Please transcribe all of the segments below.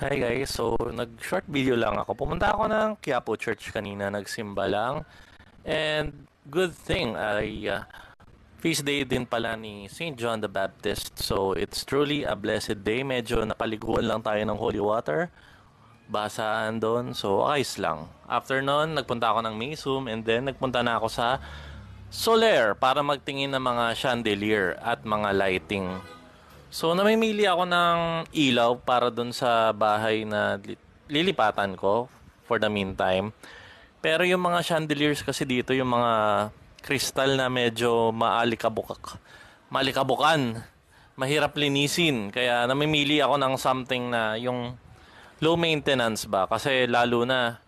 Hi guys, so nag-short video lang ako. Pumunta ako ng Quiapo Church kanina, nagsimba lang. And good thing, feast day din pala ni Saint John the Baptist. So it's truly a blessed day. Medyo napaliguan lang tayo ng holy water. Basaan doon, so ayos lang. After nun, nagpunta ako ng Maysum and then nagpunta na ako sa Soler para magtingin ng mga chandelier at mga lighting. So, namimili ako ng ilaw para dun sa bahay na lilipatan ko for the meantime. Pero yung mga chandeliers kasi dito, yung mga crystal na medyo malikabukan, mahirap linisin. Kaya namimili ako ng something na yung low maintenance ba. Kasi lalo na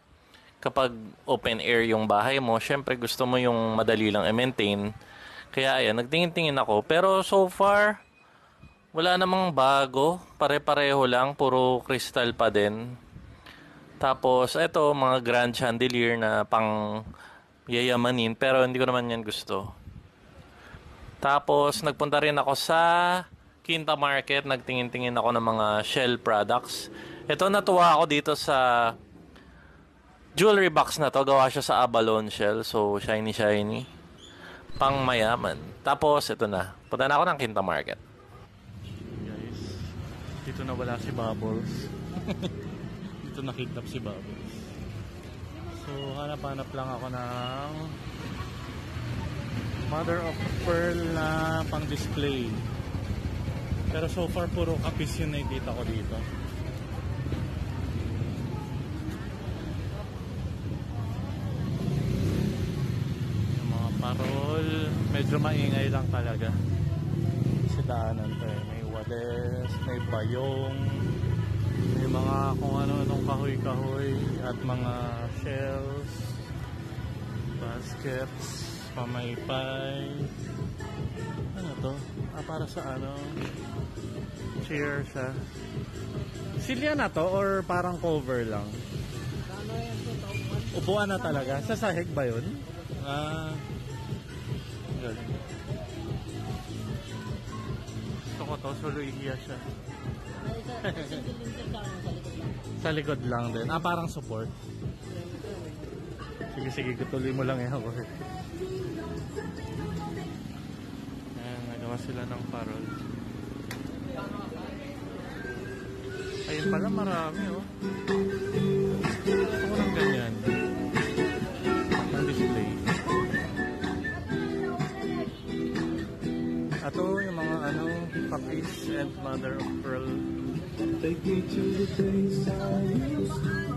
kapag open air yung bahay mo, syempre gusto mo yung madali lang i-maintain. Kaya ayan, nagtingin-tingin ako. Pero so far, wala namang bago, pare-pareho lang, puro crystal pa din. Tapos, eto, mga grand chandelier na pang yayamanin, pero hindi ko naman yan gusto. Tapos, nagpunta rin ako sa Quinta Market, nagtingin-tingin ako ng mga shell products. Ito, natuwa ako dito sa jewelry box na to, gawa siya sa abalone shell, so shiny-shiny. Pang mayaman. Tapos, ito na, punta na ako ng Quinta Market. Dito na wala si Bubbles. Dito nakidnap si Bubbles. So, hanap-hanap lang ako ng mother of pearl na pang display. Pero so far, puro kapis yun na nakikita ko dito. Yung mga parol, medyo maingay lang talaga. Sa daanan to eh. Wales, may bayong, may mga kung ano-anong kahoy-kahoy at mga shells, baskets, pamaypay. Ano to? Para sa ano? Chair siya. Silya na to or parang cover lang? Upuan na talaga? Sa sahig ba yun? Galing. Gusto ko to, suluiya siya. Sa likod lang din. Parang support. Sige, tuloy mo lang ako. Ayan, nagawa sila ng parol. Ayun pala, marami oh. Gusto ko ng ganyan. Ang display. Ato yung mga kapis and mother of pearl. Take me to the place I used to.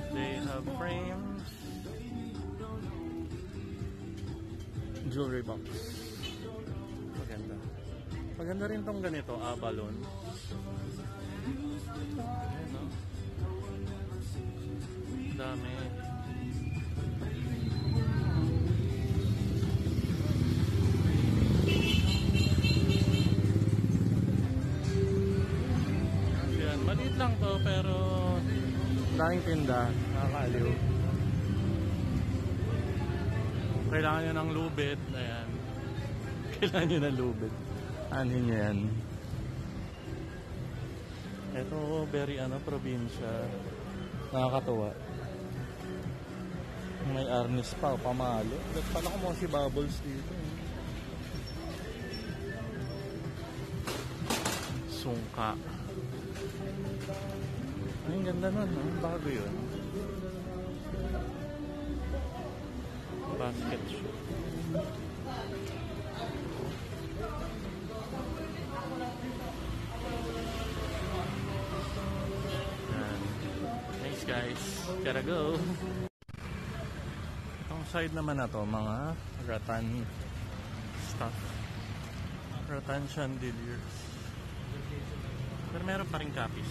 They have frames. Jewelry box. Maganda. Maganda rin tong ganito, balloon. Ayan, no? Dami. Maliit lang to pero daming tinda, nakakaaliw. Kailangan nyo ng lubid. Ayan. Kailangan nyo ng lubid. Anin nyo yan. Ito very probinsya. Nakakatuwa. May arnis pa, pamalo. Ba't pala ko mo si Bubbles dito Sungka. Ay, ang ganda nun, no? Bago yun. Basket shoe. Nice guys. Gotta go. Itong side naman na to, mga rattan stuff. Rattan chandeliers. Pero meron pa rin kapis.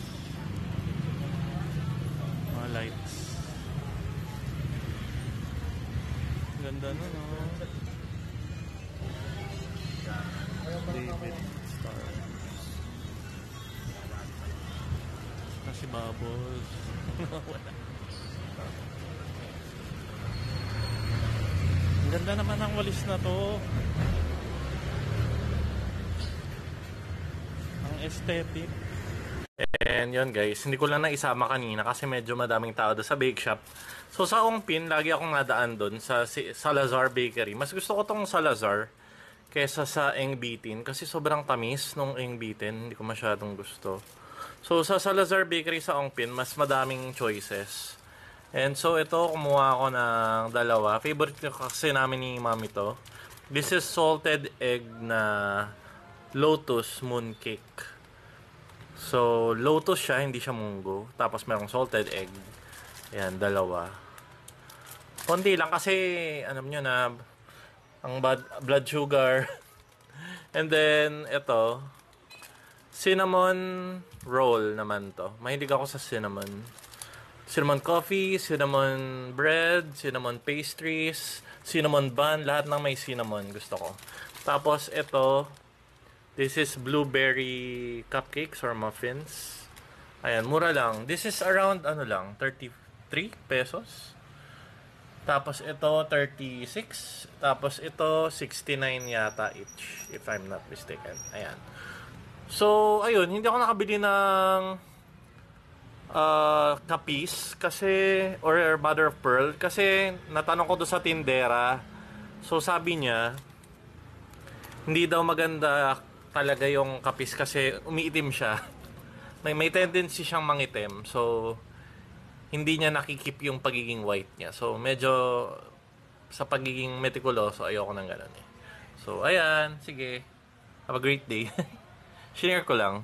Mga lights. Ganda nun, no? David Stars. Si Bubbles. Wala. Ang ganda naman ang walis na to. Ang aesthetic. And yun guys, hindi ko lang naisama kanina kasi medyo madaming tao doon sa bake shop. So sa Ongpin, lagi akong nadaan doon sa Salazar Bakery. Mas gusto ko tong Salazar kesa sa Engbitin kasi sobrang tamis nung Engbitin. Hindi ko masyadong gusto. So sa Salazar Bakery sa Ongpin, mas madaming choices. And so ito, kumuha ako ng dalawa. Favorite ko kasi namin ni Mami to. This is salted egg na lotus mooncake. So, lotus siya, hindi siya munggo. Tapos merong salted egg. Ayan, dalawa. Konti lang kasi, alam nyo na, ang blood sugar. And then, ito, cinnamon roll naman to. Mahilig ako sa cinnamon. Cinnamon coffee, cinnamon bread, cinnamon pastries, cinnamon bun, lahat ng may cinnamon gusto ko. Tapos, ito, this is blueberry cupcakes or muffins. Ayan, mura lang. This is around, 33 pesos. Tapos ito, 36. Tapos ito, 69 yata each, if I'm not mistaken. Ayan. So, ayun, hindi ako nakabili ng kapis kasi, or mother of pearl, kasi natanong ko doon sa tindera. So, sabi niya, hindi daw maganda talaga yung kapis kasi umiitim siya. May tendency siyang mangitim. So, hindi niya nakikip yung pagiging white niya. So, medyo sa pagiging meticuloso, ayoko nang ganun eh. So, ayan. Sige. Have a great day. Share ko lang.